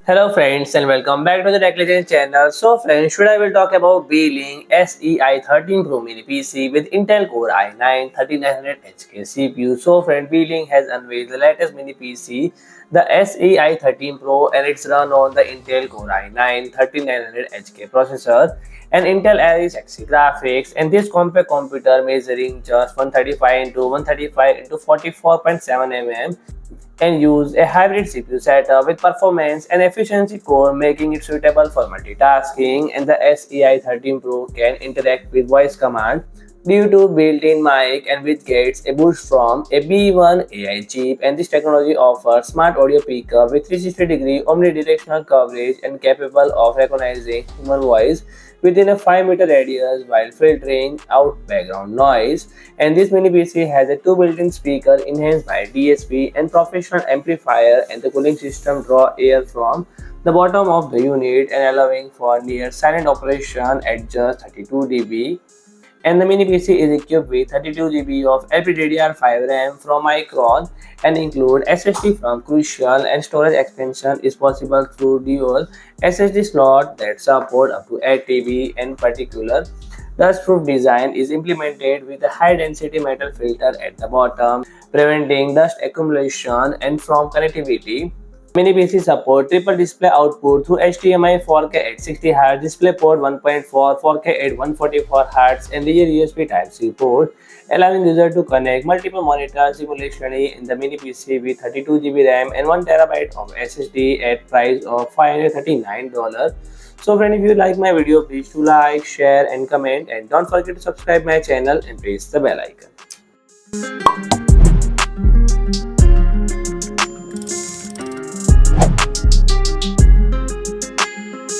Hello friends and welcome back to the Tech Legends channel. So friends, today I will talk about Beelink SEi13 Pro Mini PC with Intel Core i9-13900HK CPU. So friend, Beelink has unveiled the latest mini PC, the SEi13 Pro, and it's run on the Intel Core i9-13900HK processor and Intel Iris Xe graphics. And this compact computer measuring just 135 into 135 into 44.7 mm can use a hybrid CPU setup with performance and efficiency core, making it suitable for multitasking. And the SEi13 Pro can interact with voice command due to built-in mic and which gets a boost from a B1 AI chip. And this technology offers smart audio pickup with 360-degree omnidirectional coverage and capable of recognizing human voice within a 5-meter radius while filtering out background noise. And this mini PC has a two built-in speaker enhanced by DSP and professional amplifier, and the cooling system draw air from the bottom of the unit and allowing for near silent operation at just 32 dB. And the mini PC is equipped with 32 GB of LPDDR5 RAM from Micron and include SSD from Crucial, and storage expansion is possible through dual SSD slot that support up to 8 TB. In particular, dustproof design is implemented with a high density metal filter at the bottom, preventing dust accumulation. And from connectivity, mini PC support triple display output through HDMI 4K at 60Hz, DisplayPort 1.4, 4K at 144Hz, and rear USB Type-C port, allowing user to connect multiple monitors simultaneously. In the mini PC with 32 GB RAM and 1 TB of SSD at price of $539. So friend, if you like my video, please do like, share and comment, and don't forget to subscribe my channel and press the bell icon.